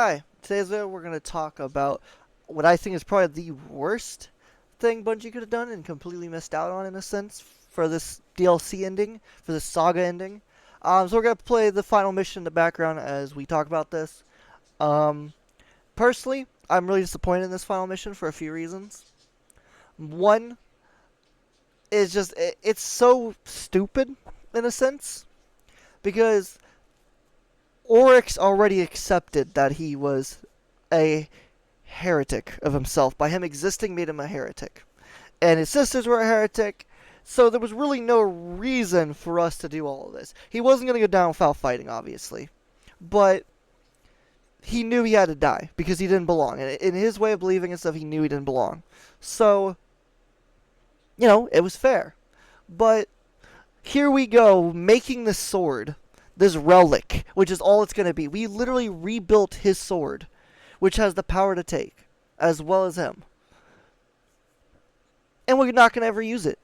Hi, today's video we're going to talk about what I think is probably the worst thing Bungie could have done and completely missed out on in a sense for this DLC ending, for this saga ending. So we're going to play the final mission in the background as we talk about this. Um, Personally, I'm really disappointed in this final mission for a few reasons. One is just, it's so stupid in a sense because Oryx already accepted that he was a heretic of himself. By him existing made him a heretic. And his sisters were a heretic, so there was really no reason for us to do all of this. He wasn't going to go down without fighting, obviously. But he knew he had to die because he didn't belong. And in his way of believing and stuff, he knew he didn't belong. So, it was fair. But here we go, making this sword, this relic, which is all it's going to be. We literally rebuilt his sword, which has the power to take, as well as him. And we're not going to ever use it.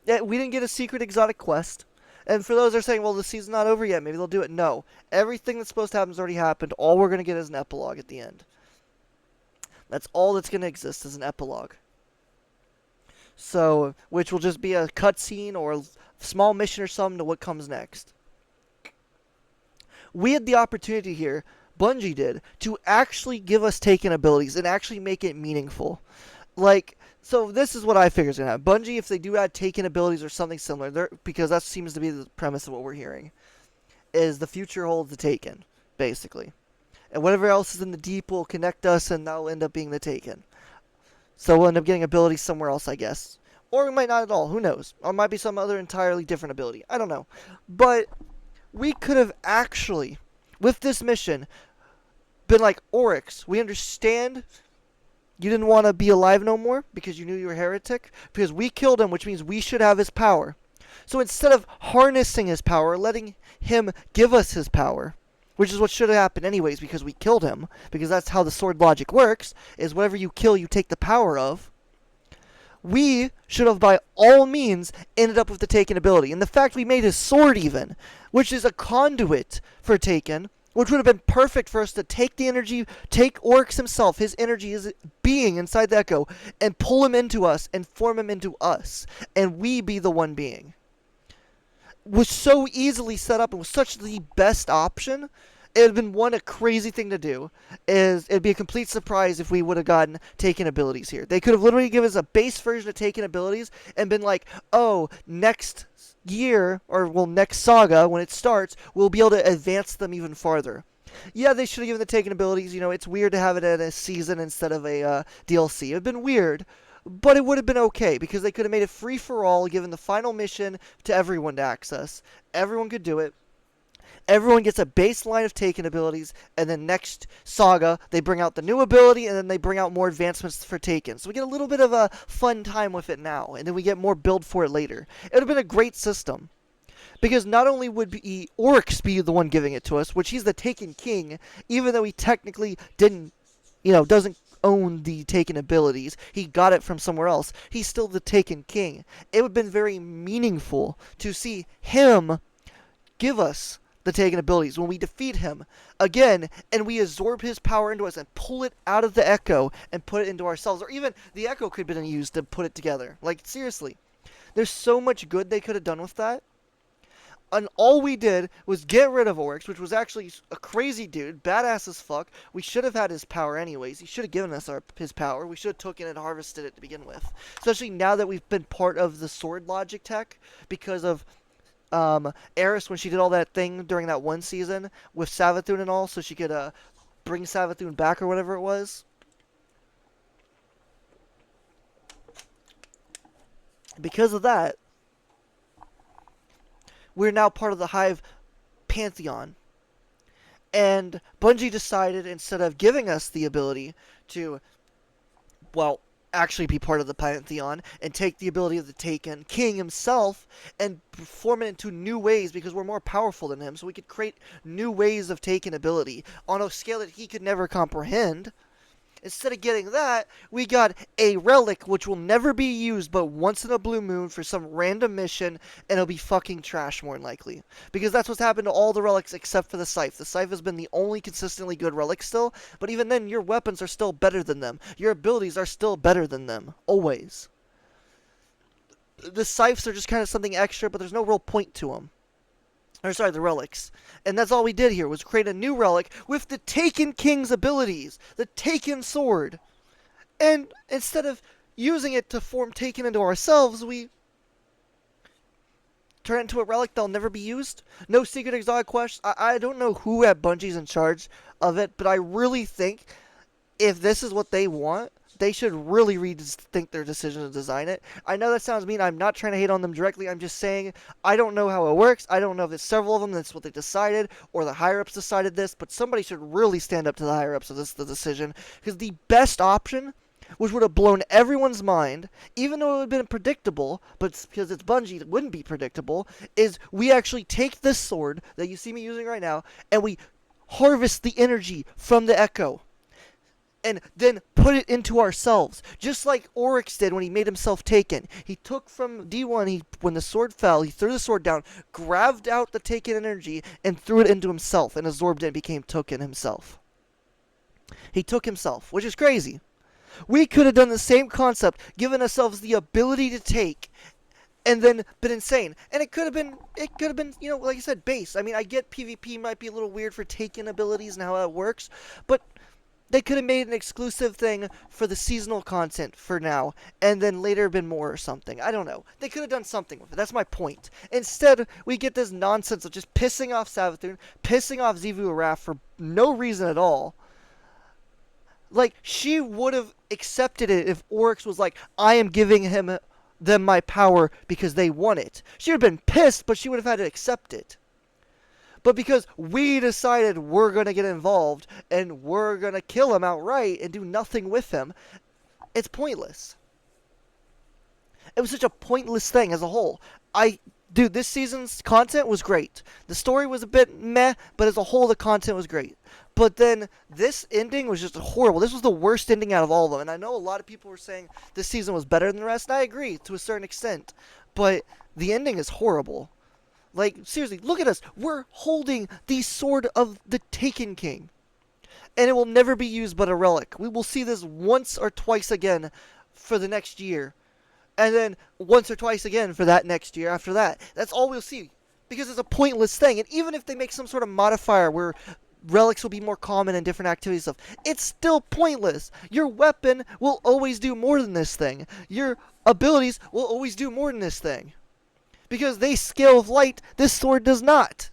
We didn't get a secret exotic quest. And for those that are saying, well, the season's not over yet, maybe they'll do it. No. Everything that's supposed to happen has already happened. All we're going to get is an epilogue at the end. That's all that's going to exist is an epilogue. So, which will just be a cutscene or a small mission or something to what comes next. We had the opportunity here, Bungie did, to actually give us taken abilities and actually make it meaningful. So this is what I figure is going to happen. Bungie, if they do add taken abilities or something similar, because that seems to be the premise of what we're hearing, is the future holds the taken, basically. And whatever else is in the deep will connect us, and that'll end up being the taken. So we'll end up getting abilities somewhere else, I guess. Or we might not at all, who knows? Or it might be some other entirely different ability. I don't know. But we could have actually, with this mission, been like, Oryx, we understand you didn't want to be alive no more because you knew you were a heretic. Because we killed him, which means we should have his power. So instead of harnessing his power, letting him give us his power, which is what should have happened anyways because we killed him, because that's how the sword logic works, is whatever you kill, you take the power of. We should have, by all means, ended up with the Taken ability. And the fact we made his sword even, which is a conduit for Taken, which would have been perfect for us to take the energy, take Oryx himself, his energy, his being inside the Echo, and pull him into us and form him into us. And we be the one being. Was so easily set up and was such the best option. It would have been a crazy thing to do. It'd be a complete surprise if we would have gotten Taken abilities here. They could have literally given us a base version of Taken abilities and been like, oh, next year, or well, next saga, when it starts, we'll be able to advance them even farther. Yeah, they should have given the Taken abilities. It's weird to have it in a season instead of a DLC. It would have been weird, but it would have been okay because they could have made it free for all, given the final mission to everyone to access. Everyone could do it. Everyone gets a baseline of Taken abilities, and then next saga, they bring out the new ability, and then they bring out more advancements for Taken. So we get a little bit of a fun time with it now, and then we get more build for it later. It would have been a great system. Because not only would Oryx be the one giving it to us, which he's the Taken King, even though he technically doesn't own the Taken abilities, he got it from somewhere else, he's still the Taken King. It would have been very meaningful to see him give us the Taken abilities when we defeat him again and we absorb his power into us and pull it out of the Echo and put it into ourselves. Or even the Echo could have been used to put it together. Seriously. There's so much good they could have done with that. And all we did was get rid of Oryx, which was actually a crazy dude, badass as fuck. We should have had his power anyways. He should have given us his power. We should have taken it and harvested it to begin with. Especially now that we've been part of the sword logic tech because of Eris, when she did all that thing during that one season with Savathun and all, so she could bring Savathun back or whatever it was. Because of that, we're now part of the Hive Pantheon. And Bungie decided, instead of giving us the ability to, actually be part of the Pantheon and take the ability of the Taken King himself and form it into new ways because we're more powerful than him, so we could create new ways of Taken ability on a scale that he could never comprehend. Instead of getting that, we got a relic which will never be used but once in a blue moon for some random mission, and it'll be fucking trash more than likely. Because that's what's happened to all the relics except for the scythe. The scythe has been the only consistently good relic still, but even then your weapons are still better than them. Your abilities are still better than them. Always. The scythes are just kind of something extra, but there's no real point to them. Or sorry, the relics. And that's all we did here, was create a new relic with the Taken King's abilities. The Taken Sword. And instead of using it to form Taken into ourselves, we turn it into a relic that'll never be used. No secret exotic quests. I don't know who at Bungie's in charge of it, but I really think if this is what they want, they should really rethink their decision to design it. I know that sounds mean. I'm not trying to hate on them directly. I'm just saying I don't know how it works. I don't know if it's several of them that's what they decided or the higher-ups decided this, but somebody should really stand up to the higher-ups of the decision, because the best option, which would have blown everyone's mind, even though it would have been predictable, but because it's Bungie, it wouldn't be predictable, is we actually take this sword that you see me using right now, and we harvest the energy from the Echo. And then put it into ourselves. Just like Oryx did when he made himself Taken. He took from D1, when the sword fell, he threw the sword down, grabbed out the Taken energy, and threw it into himself, and absorbed it and became Taken himself. He took himself, which is crazy. We could have done the same concept, given ourselves the ability to take, and then been insane. And it could have been, like I said, base. I mean, I get PvP might be a little weird for Taken abilities and how that works, but they could have made an exclusive thing for the seasonal content for now, and then later been more or something. I don't know. They could have done something with it. That's my point. Instead, we get this nonsense of just pissing off Savathun, pissing off Xivu Araf for no reason at all. Like, she would have accepted it if Oryx was like, I am giving them my power because they want it. She would have been pissed, but she would have had to accept it. But because we decided we're going to get involved and we're going to kill him outright and do nothing with him, it's pointless. It was such a pointless thing as a whole. Dude, this season's content was great. The story was a bit meh, but as a whole, the content was great. But then this ending was just horrible. This was the worst ending out of all of them. And I know a lot of people were saying this season was better than the rest, and I agree to a certain extent. But the ending is horrible. Like, seriously, look at us. We're holding the sword of the Taken King. And it will never be used but a relic. We will see this once or twice again for the next year. And then once or twice again for that next year after that. That's all we'll see. Because it's a pointless thing. And even if they make some sort of modifier where relics will be more common in different activities and stuff, it's still pointless. Your weapon will always do more than this thing. Your abilities will always do more than this thing. Because they scale with light, this sword does not.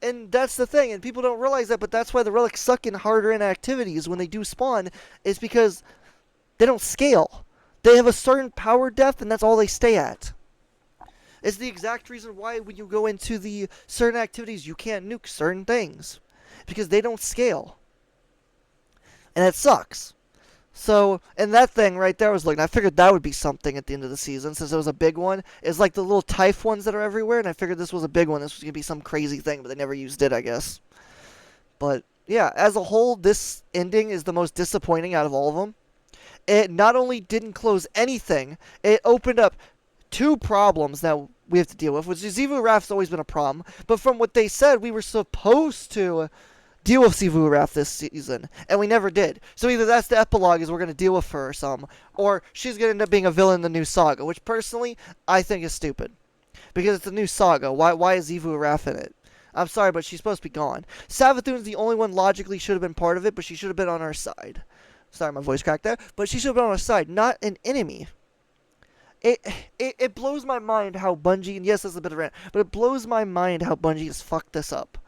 And that's the thing, and people don't realize that, but that's why the relics suck in harder in activities when they do spawn, is because they don't scale. They have a certain power depth, and that's all they stay at. It's the exact reason why when you go into the certain activities, you can't nuke certain things. Because they don't scale. And it sucks. So, and that thing right there was looking, I figured that would be something at the end of the season, since it was a big one. It's like the little Typh ones that are everywhere, and I figured this was a big one. This was going to be some crazy thing, but they never used it, I guess. But, yeah, as a whole, this ending is the most disappointing out of all of them. It not only didn't close anything, it opened up two problems that we have to deal with, which is Xivu Araf's always been a problem, but from what they said, we were supposed to deal with Xivu Araf this season, and we never did. So either that's the epilogue, is we're going to deal with her or some, or she's going to end up being a villain in the new saga, which personally, I think is stupid. Because it's a new saga, why is Xivu Araf in it? I'm sorry, but she's supposed to be gone. Savathun's the only one logically should have been part of it, but she should have been on our side. Sorry, my voice cracked there, but she should have been on our side, not an enemy. It blows my mind how Bungie, and yes, this is a bit of a rant, but it blows my mind how Bungie has fucked this up.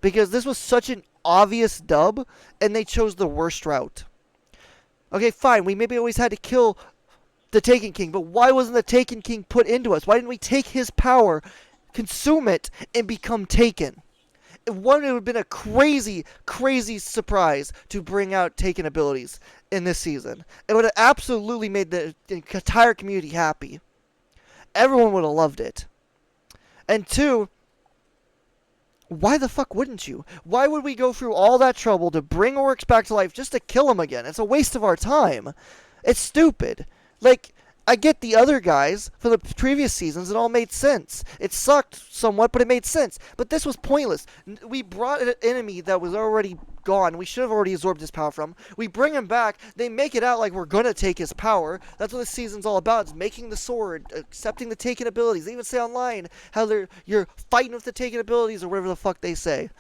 Because this was such an obvious dub, and they chose the worst route. Okay, fine, we maybe always had to kill the Taken King, but why wasn't the Taken King put into us? Why didn't we take his power, consume it, and become Taken? It would have been a crazy, crazy surprise to bring out Taken abilities in this season. It would have absolutely made the entire community happy. Everyone would have loved it. And two, Why the fuck wouldn't you? Why would we go through all that trouble to bring Oryx back to life just to kill him again? It's a waste of our time. It's stupid. Like, I get the other guys for the previous seasons, it all made sense. It sucked somewhat, but it made sense. But this was pointless. We brought an enemy that was already gone. We should have already absorbed his power from. We bring him back. They make it out like we're gonna take his power. That's what this season's all about. It's making the sword, accepting the taken abilities. They even say online how you're fighting with the taken abilities or whatever the fuck they say.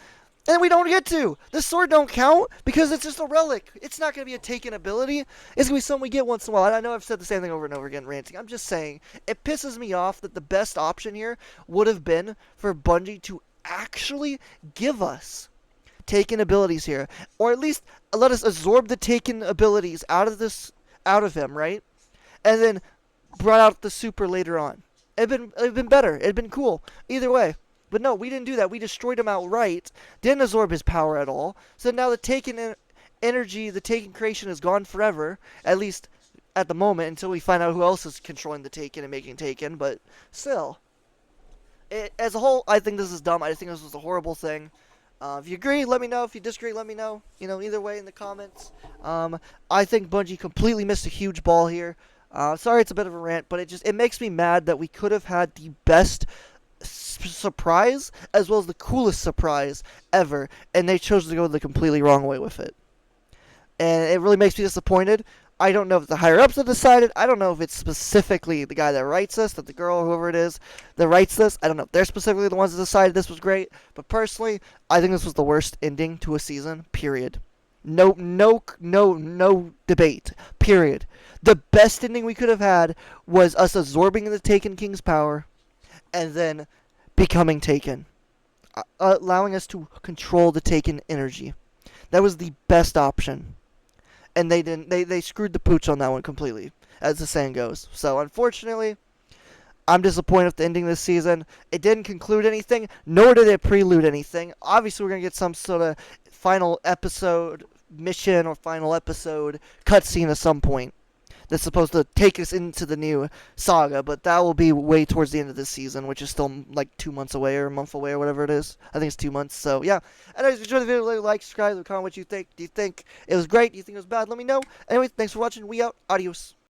And we don't get to. The sword don't count because it's just a relic. It's not going to be a taken ability. It's going to be something we get once in a while. And I know I've said the same thing over and over again, ranting. I'm just saying, it pisses me off that the best option here would have been for Bungie to actually give us taken abilities here. Or at least let us absorb the taken abilities out of him, right? And then brought out the super later on. It'd been better. It'd been cool. Either way. But no, we didn't do that. We destroyed him outright. Didn't absorb his power at all. So now the taken energy, the taken creation is gone forever. At least at the moment, until we find out who else is controlling the taken and making taken. But still, as a whole, I think this is dumb. I think this was a horrible thing. If you agree, let me know. If you disagree, let me know. Either way in the comments. I think Bungie completely missed a huge ball here. Sorry, it's a bit of a rant, but it makes me mad that we could have had the best surprise as well as the coolest surprise ever, and they chose to go the completely wrong way with it. And it really makes me disappointed. I don't know if the higher ups have decided. I don't know if it's specifically the guy that writes this, that the girl or whoever it is that writes this. I don't know if they're specifically the ones that decided this was great. But personally, I think this was the worst ending to a season. Period. No debate. Period. The best ending we could have had was us absorbing the Taken King's power and then becoming Taken, allowing us to control the Taken energy. That was the best option, and they didn't. They screwed the pooch on that one completely, as the saying goes. So unfortunately, I'm disappointed with the ending this season. It didn't conclude anything, nor did it prelude anything. Obviously, we're gonna get some sort of final episode mission or final episode cutscene at some point that's supposed to take us into the new saga, but that will be way towards the end of this season, which is still like 2 months away or a month away or whatever it is. I think it's 2 months. So yeah. Anyways, if you enjoyed the video, like, subscribe, comment what you think. Do you think it was great? Do you think it was bad? Let me know. Anyway, thanks for watching. We out. Adios.